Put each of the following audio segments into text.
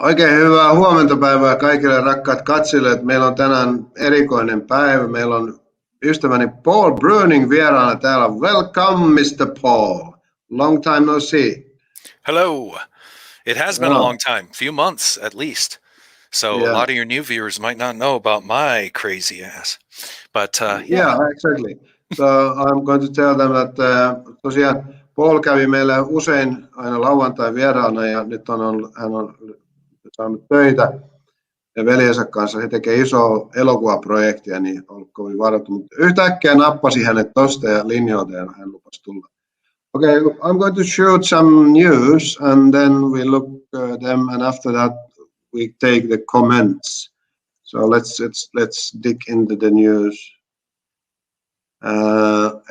Oikein hyvää huomenta päivää kaikille rakkaat katsojille. Meillä on tänään erikoinen päivä. Meillä on ystäväni Paul Bruning vieraana täällä. Welcome, Mr. Paul. Long time no see. Hello. It has been a long time, few months at least. So a lot of your new viewers might not know about my crazy ass. But yeah, exactly. So I'm going to tell them that tosiaan Paul kävi meillä usein aina lauantai vieraana ja nyt hän on saanut töitä ja veljensä kanssa. He tekee isoa elokuvaprojektia, niin on ollut kovin varattu. Mutta yhtäkkiä nappasi hänet tosta ja linjoilta ja hän lupasi tulla. Okay, I'm going to shoot some news and then we look them and after that we take the comments. So let's dig into the news.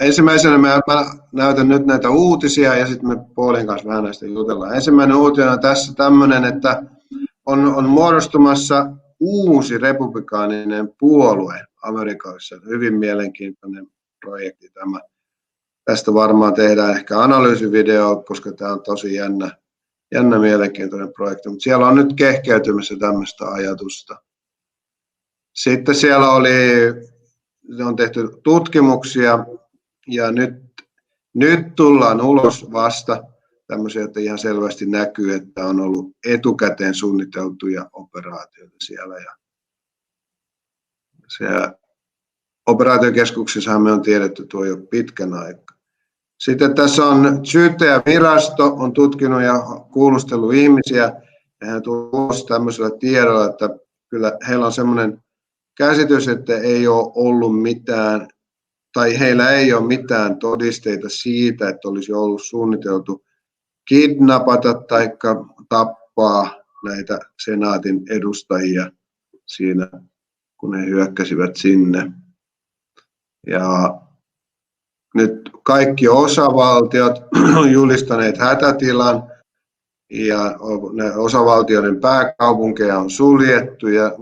Ensimmäisenä mä näytän nyt näitä uutisia ja sitten me Paulin kanssa vähän näistä jutellaan. Ensimmäinen uutinen on tässä tämmöinen, että on muodostumassa uusi republikaaninen puolue Amerikassa. Hyvin mielenkiintoinen projekti tämä. Tästä varmaan tehdään ehkä analyysivideo, koska tämä on tosi jännä mielenkiintoinen projekti. Mutta siellä on nyt kehkeytymässä tämmöistä ajatusta. Sitten siellä on tehty tutkimuksia ja nyt tullaan ulos vasta tämmöisiä, että ihan selvästi näkyy, että on ollut etukäteen suunniteltuja operaatioita siellä. Ja siellä Operaatiokeskuksessa me on tiedetty tuo jo pitkän aikaa. Sitten tässä on syyttäjävirasto on tutkinut ja kuulustellut ihmisiä ja hän tullut tämmöisellä tiedolla, että kyllä heillä on semmoinen käsitys, että ei ole ollut mitään tai heillä ei ole mitään todisteita siitä, että olisi ollut suunniteltu kidnapata tai tappaa näitä senaatin edustajia siinä, kun he hyökkäsivät sinne. Ja nyt kaikki osavaltiot on julistaneet hätätilan ja osavaltioiden pääkaupunkeja on suljettu ja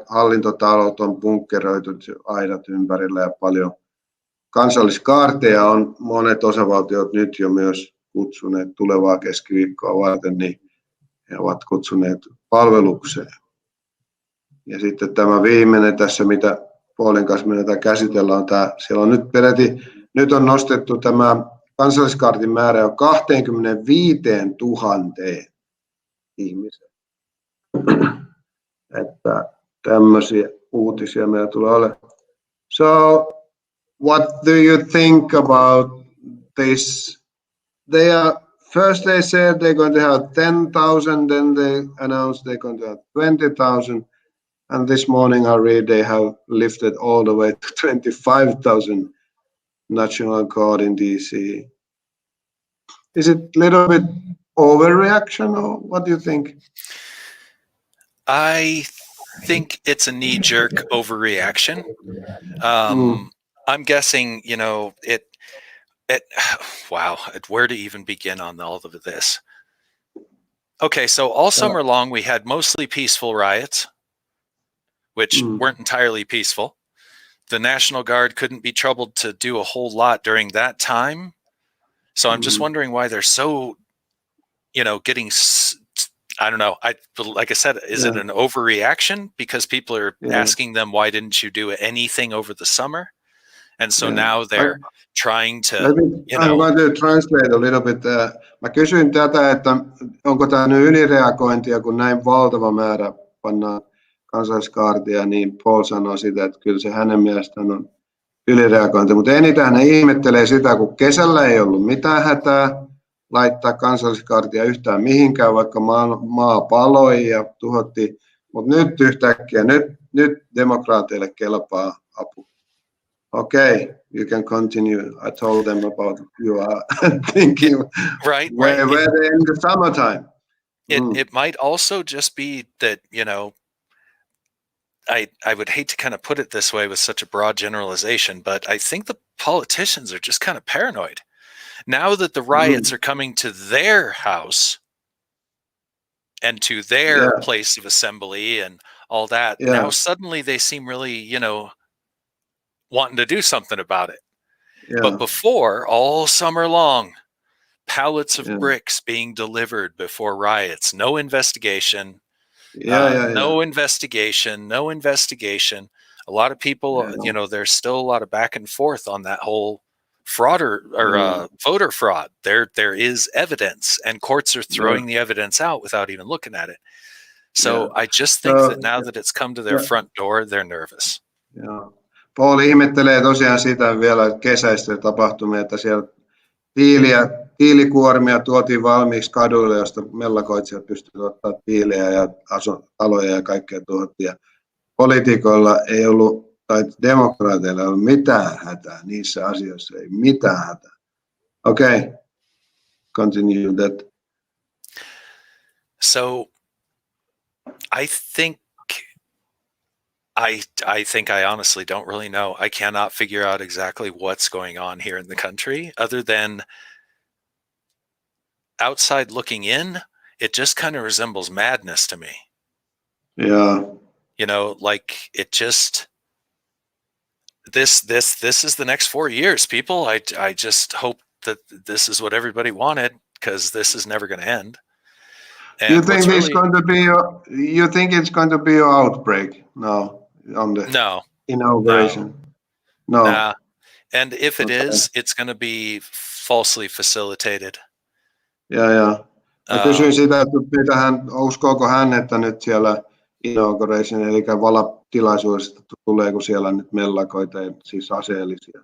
hallintotalot on bunkkeroitu aidat ympärillä ja paljon kansalliskaarteja on monet osavaltiot nyt jo myös kutsuneet tulevaa keskiviikkoa varten, niin he ovat kutsuneet palvelukseen. Ja sitten tämä viimeinen tässä, mitä Paulin kanssa me käsitellään, on tämä, siellä on nyt on nostettu tämä kansalliskaartin määrä jo 25 000 ihmiseen. Että tämmöisiä uutisia meillä tulee olemaan. So, what do you think about this? First they said they're going to have 10,000, then they announced they're going to have 20,000. And this morning I read they have lifted all the way to 25,000 National Guard in DC. Is it a little bit overreaction or what do you think? I think it's a knee-jerk overreaction. I'm guessing, wow, where to even begin on all of this? Okay, so all summer long we had mostly peaceful riots, which weren't entirely peaceful. The National Guard couldn't be troubled to do a whole lot during that time. So I'm just wondering why they're so, getting, I don't know. Like I said, is it an overreaction because people are asking them, why didn't you do anything over the summer? And so now they're trying to, I'm going to translate a little bit. Mä kysyin tätä, että onko tämä nyt ylireagointia, kun näin valtava määrä pannaan kansalliskaartia, niin Paul sanoi sitä, että kyllä se hänen mielestään on ylireagointi. Mutta eniten hän ihmettelee sitä, kun kesällä ei ollut mitään hätää laittaa kansalliskaartia yhtään mihinkään, vaikka maa paloi ja tuhottiin. Mutta nyt yhtäkkiä, nyt demokraateille kelpaa apu. Okay, you can continue. I told them about you are thinking right. Where in the summertime. It might also just be that, I would hate to kind of put it this way with such a broad generalization, but I think the politicians are just kind of paranoid. Now that the riots are coming to their house and to their place of assembly and all that, now suddenly they seem really, wanting to do something about it. But before, all summer long, pallets of bricks being delivered before riots, no investigation, No investigation, no investigation. A lot of people, you know, there's still a lot of back and forth on that whole fraud or voter fraud. There is evidence, and courts are throwing the evidence out without even looking at it. So I just think that now that it's come to their front door, they're nervous. Paul ihmettelee tosiaan sitä vielä kesäistä tapahtumia, että siellä tiilikuormia tuotiin valmiiksi kaduille, josta mellakoitsijat pystyivät ottaa tiilejä ja taloja ja kaikkea tuhottiin. Ja poliitikoilla ei ollut, tai demokraateilla ei ollut mitään hätää niissä asioissa, ei mitään hätää. Okay, continue that. So I think I honestly don't really know. I cannot figure out exactly what's going on here in the country, other than outside looking in, it just kind of resembles madness to me. Yeah. You know, like it just, this is the next 4 years, people. I just hope that this is what everybody wanted, because this is never going to end. And you think it's going to be? You think it's going to be an outbreak now on the inauguration? No. Nah. And if it is, it's going to be falsely facilitated. Ja. Mä kysyin sitä, että uskooko hän, että nyt siellä inauguration, eli valatilaisuudesta tuleeko siellä nyt mellakoita, siis aseellisia.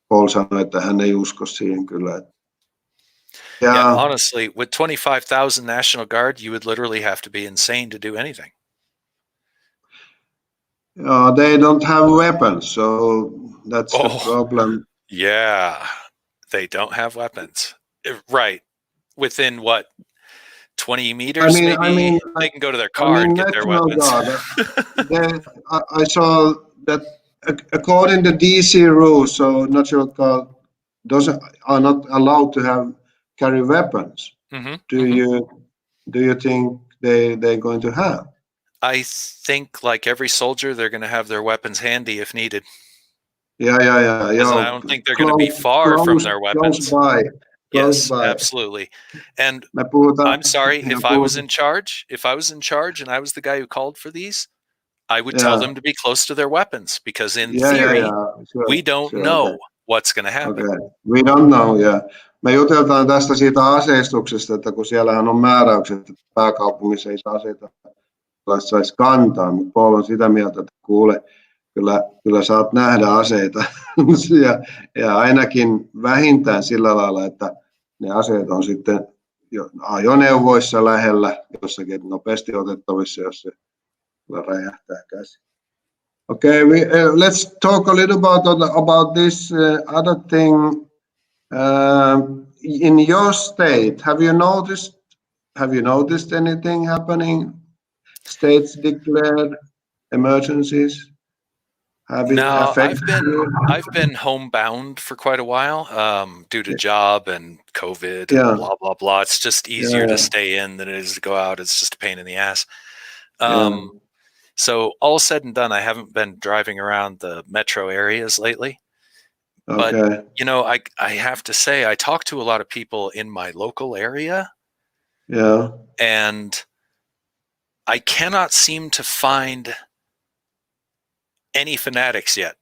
Paul sanoi, että hän ei usko siihen kyllä. Yeah, honestly, with 25,000 National Guard, you would literally have to be insane to do anything. They don't have weapons, so that's the problem. Yeah, they don't have weapons. Right. Within what, 20 meters? I mean, they can go to their car and get their weapons. I saw that according to DC rules, so National Guard are not allowed to carry weapons. Do you think they're going to have? I think, like every soldier, they're going to have their weapons handy if needed. Yeah. I don't think they're going to be far from their weapons. Yes, absolutely. And I'm sorry, if I was in charge, and I was the guy who called for these, I would tell them to be close to their weapons, because in theory, we don't know what's going to happen. Okay. We don't know, Me juteltaan tästä siitä aseistuksesta, että kun siellähän on määräykset, että pääkaupungissa ei saa aseita saisi kantaa, mutta Paul on sitä mieltä, että kuule, kyllä saat nähdä aseita ja ainakin vähintään sillä lailla, että ne aseet on sitten ajoneuvoissa lähellä, jossakin nopeasti otettavissa, jos se räjähtää käsi. Okay, let's talk a little about this other thing. In your state, have you noticed anything happening? States declared emergencies. No, I've been homebound for quite a while due to job and COVID and blah blah blah. It's just easier to stay in than it is to go out. It's just a pain in the ass. So all said and done, I haven't been driving around the metro areas lately. But you know, I have to say, I talk to a lot of people in my local area. Yeah. And I cannot seem to find any fanatics yet.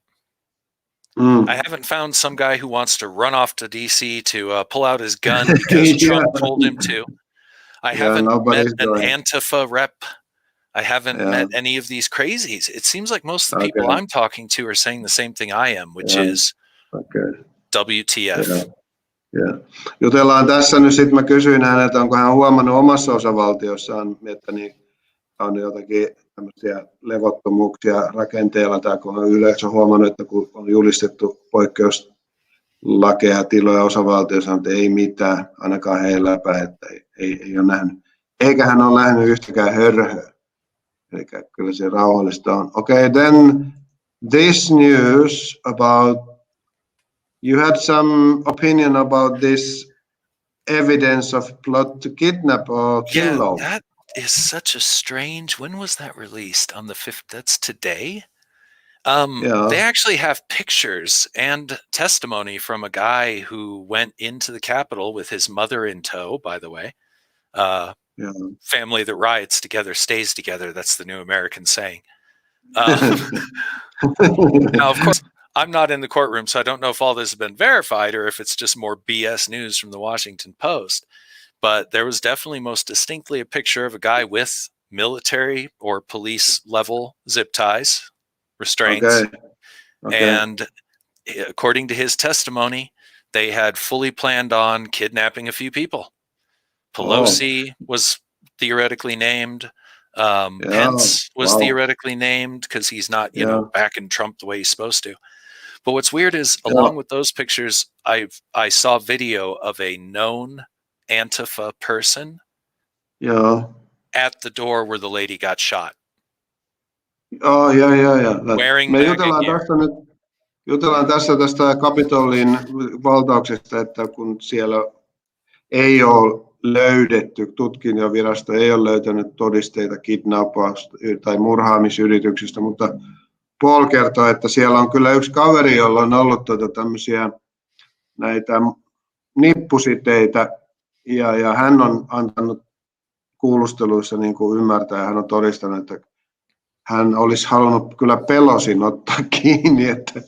I haven't found some guy who wants to run off to DC to pull out his gun because Trump told him to. I haven't met an Antifa rep. I haven't met any of these crazies. It seems like most of the people I'm talking to are saying the same thing I am, which is WTF. Jutellaan tässä nyt sitten, mä kysyin häneltä, onko hän huomannut omassa osavaltiossaan, että niin on jotakin tämmöisiä levottomuuksia rakenteella, tai kun on yleensä huomannut, että kun on julistettu poikkeuslakeja tiloja osavaltiossa, että ei mitään, ainakaan heillä päin, että ei ole nähnyt. Eikä hän ole nähnyt yhtäkään hörhöä. Eli kyllä se rauhallista on. Okay, then this news about, you had some opinion about this evidence of plot to kidnap or kill. That is such a strange, when was that released? On the 5th, that's today? They actually have pictures and testimony from a guy who went into the Capitol with his mother in tow, by the way. family that riots together stays together. That's the new American saying. Now, of course, I'm not in the courtroom, so I don't know if all this has been verified or if it's just more BS news from the Washington Post. But there was definitely most distinctly a picture of a guy with military or police level zip ties, restraints. And according to his testimony, they had fully planned on kidnapping a few people. Pelosi was theoretically named. Pence was theoretically named because he's not, you know, backing Trump the way he's supposed to. But what's weird is, along with those pictures, I saw video of a known Antifa person at the door where the lady got shot. Wearing MAGA gear. Jutellaan tässä tästä Kapitolin valtauksesta, että kun siellä ei ole löydetty, tutkintavirasto ei ole löytänyt todisteita kidnappaus- tai murhaamisyrityksistä, mutta Paul kertoi, että siellä on kyllä yksi kaveri, jolla on ollut tämmöisiä näitä nippusiteitä, ja hän on antanut kuulusteluissa niin kuin ymmärtää, ja hän on todistanut, että hän olisi halunnut kyllä Pelosin ottaa kiinni. Että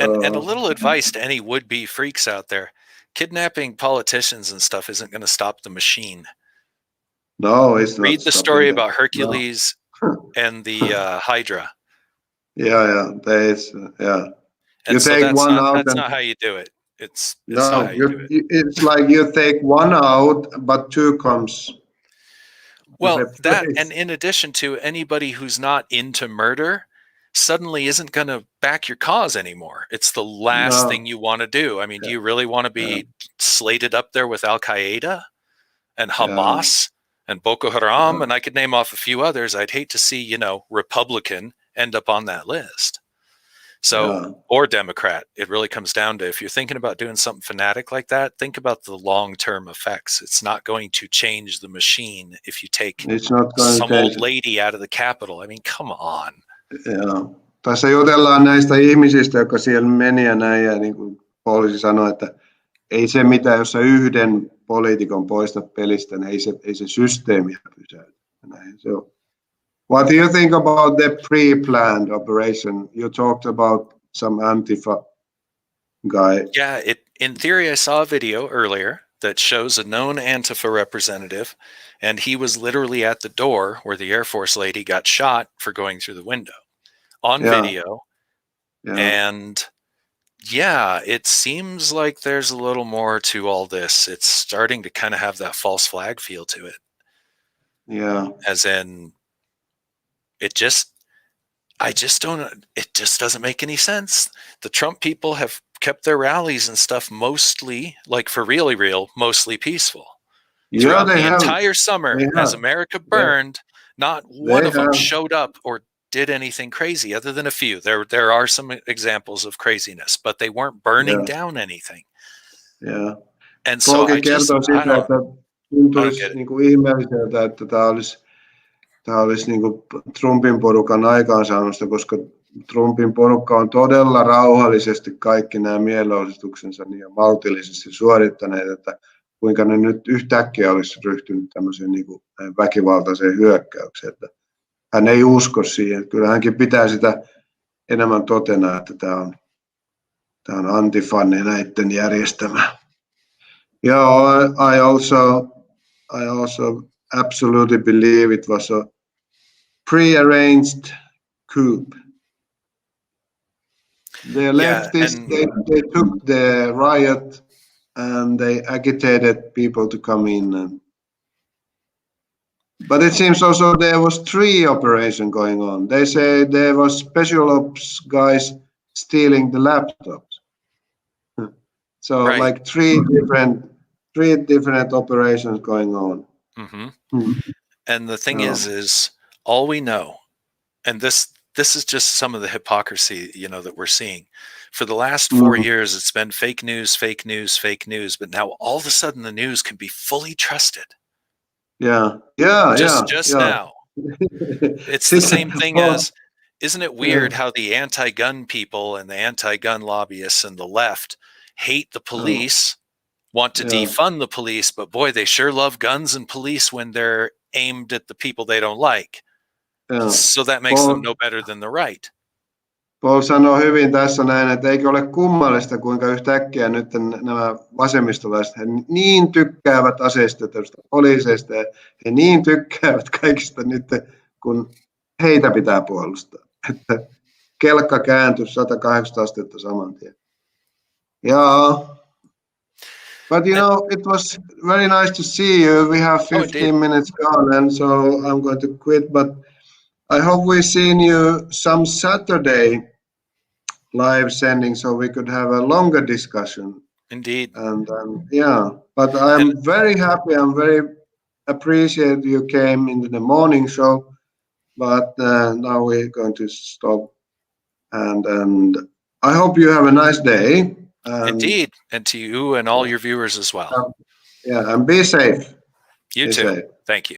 and a little advice to any would-be freaks out there. Kidnapping politicians and stuff isn't going to stop the machine. No, it's not. Read the story about Hercules and the Hydra. There's, And you so take one out. That's not how you do it. It's no, not how you do it. It's like you take one out, but two comes. Well, that, and in addition to anybody who's not into murder, suddenly isn't going to back your cause anymore. It's the last thing you want to do. I mean, do you really want to be slated up there with Al-Qaeda and Hamas and Boko Haram? And I could name off a few others. I'd hate to see, you know, Republican end up on that list. So, or Democrat. It really comes down to, if you're thinking about doing something fanatic like that, think about the long-term effects. It's not going to change the machine if you take some old lady out of the Capitol. I mean, come on. Tässä jutellaan näistä ihmisistä, jotka siellä meni ja näin, ja niin kuin poliisi sanoi, että ei se mitään, jos sä yhden poliitikon poistat pelistä, niin ei se systeemiä pysäytä. Näin se on. What do you think about the pre-planned operation? You talked about some Antifa guy. Yeah, in theory, I saw a video earlier that shows a known Antifa representative, and he was literally at the door where the Air Force lady got shot for going through the window on video. And it seems like there's a little more to all this. It's starting to kind of have that false flag feel to it. As in, it just doesn't make any sense. The Trump people have kept their rallies and stuff mostly, like for real, mostly peaceful. Throughout the entire summer, as America burned, not one of them showed up or did anything crazy, other than a few. There are some examples of craziness, but they weren't burning down anything. And so I tuntuisi niin kuin ihmeelliseltä, että tämä olisi niin kuin Trumpin porukan aikaansaannosta, koska Trumpin porukka on todella rauhallisesti kaikki nämä mielenosoituksensa niin maltillisesti suorittaneet, että kuinka ne nyt yhtäkkiä olisi ryhtynyt tämmöiseen niin kuin väkivaltaiseen hyökkäykseen. Että hän ei usko siihen. Kyllä hänkin pitää sitä enemmän totena, että tämä on Antifan ja näiden järjestämä. I also absolutely believe it was a pre-arranged coup. The leftists, they took the riot and they agitated people to come in. But it seems also there was 3 operations going on. They say there was special ops guys stealing the laptops. So like 3 different operations going on. And the thing is all we know, and this is just some of the hypocrisy, you know, that we're seeing. For the last 4 years, it's been fake news, but now all of a sudden the news can be fully trusted. Just now. It's the same thing as, isn't it weird how the anti-gun people and the anti-gun lobbyists and the left hate the police want to defund the police, but boy, they sure love guns and police when they're aimed at the people they don't like. So that makes them no better than the right. Paul sanoi hyvin tässä näin, että eikö ole kummallista, kuinka yhtäkkiä nyt nämä vasemmistolaiset, he niin tykkäävät aseistetuista poliiseista ja he niin tykkäävät kaikista nyt, kun heitä pitää puolustaa. Että kelkka kääntyi 180 astetta saman tien. Yeah. But you know, it was very nice to see you. We have 15 minutes gone, and so I'm going to quit. But I hope we've seen you some Saturday live sending, so we could have a longer discussion. Indeed. And yeah, but I'm very happy. I'm very appreciate you came into the morning show. But now we're going to stop. And I hope you have a nice day. Indeed, and to you and all your viewers as well. Yeah, and be safe. You too. Thank you.